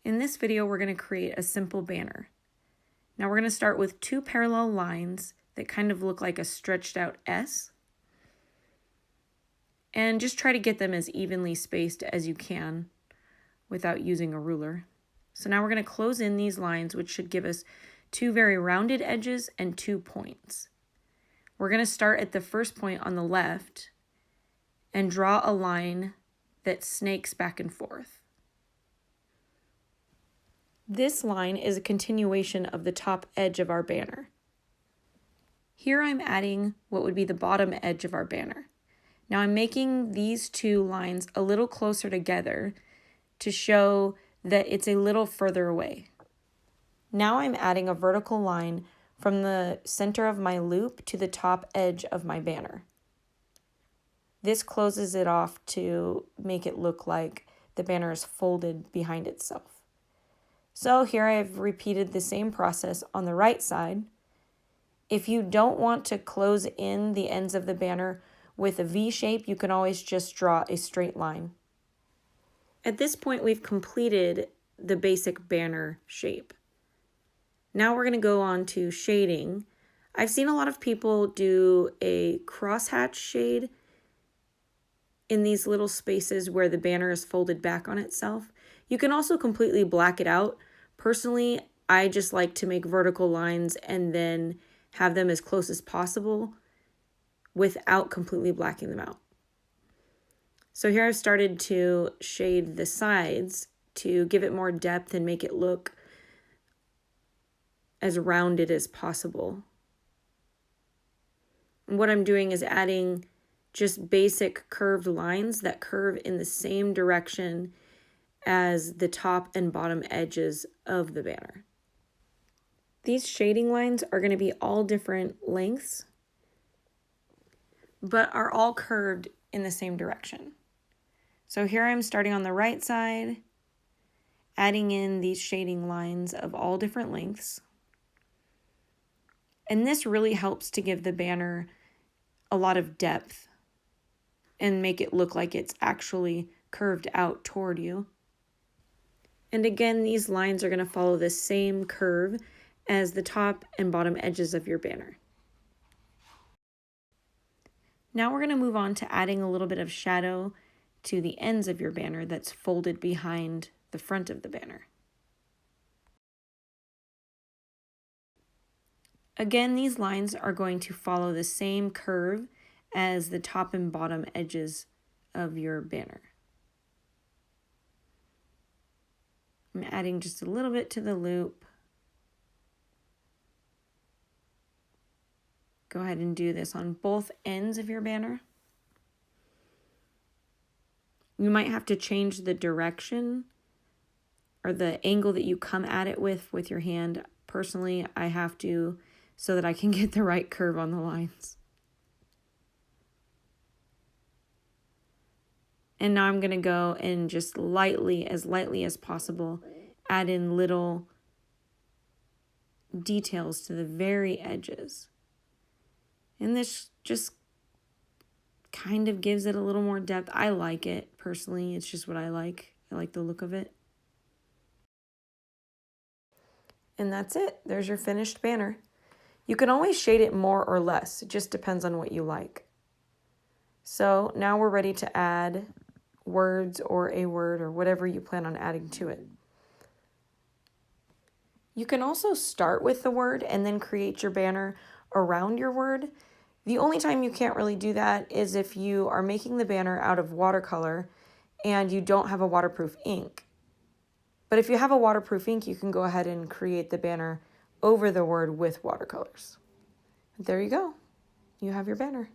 In this video, we're going to create a simple banner. Now we're going to start with two parallel lines that kind of look like a stretched out S. And just try to get them as evenly spaced as you can without using a ruler. So now we're going to close in these lines, which should give us two very rounded edges and 2 points. We're going to start at the first point on the left and draw a line that snakes back and forth. This line is a continuation of the top edge of our banner. Here I'm adding what would be the bottom edge of our banner. Now I'm making these two lines a little closer together to show that it's a little further away. Now I'm adding a vertical line from the center of my loop to the top edge of my banner. This closes it off to make it look like the banner is folded behind itself. So here I've repeated the same process on the right side. If you don't want to close in the ends of the banner with a V shape, you can always just draw a straight line. At this point, we've completed the basic banner shape. Now we're going to go on to shading. I've seen a lot of people do a crosshatch shade in these little spaces where the banner is folded back on itself. You can also completely black it out. Personally, I just like to make vertical lines and then have them as close as possible without completely blacking them out. So here I've started to shade the sides to give it more depth and make it look as rounded as possible. And what I'm doing is adding just basic curved lines that curve in the same direction as the top and bottom edges of the banner. These shading lines are going to be all different lengths, but are all curved in the same direction. So here I'm starting on the right side, adding in these shading lines of all different lengths. And this really helps to give the banner a lot of depth and make it look like it's actually curved out toward you. And again, these lines are going to follow the same curve as the top and bottom edges of your banner. Now we're going to move on to adding a little bit of shadow to the ends of your banner that's folded behind the front of the banner. Again, these lines are going to follow the same curve as the top and bottom edges of your banner. I'm adding just a little bit to the loop. Go ahead and do this on both ends of your banner. You might have to change the direction or the angle that you come at it with your hand. Personally, I have to so that I can get the right curve on the lines. And now I'm going to go and just lightly as possible, add in little details to the very edges. And this just kind of gives it a little more depth. I like it personally. It's just what I like. I like the look of it. And that's it. There's your finished banner. You can always shade it more or less. It just depends on what you like. So now we're ready to add words or a word or whatever you plan on adding to it. You can also start with the word and then create your banner around your word. The only time you can't really do that is if you are making the banner out of watercolor and you don't have a waterproof ink. But if you have a waterproof ink, you can go ahead and create the banner over the word with watercolors. There you go. You have your banner.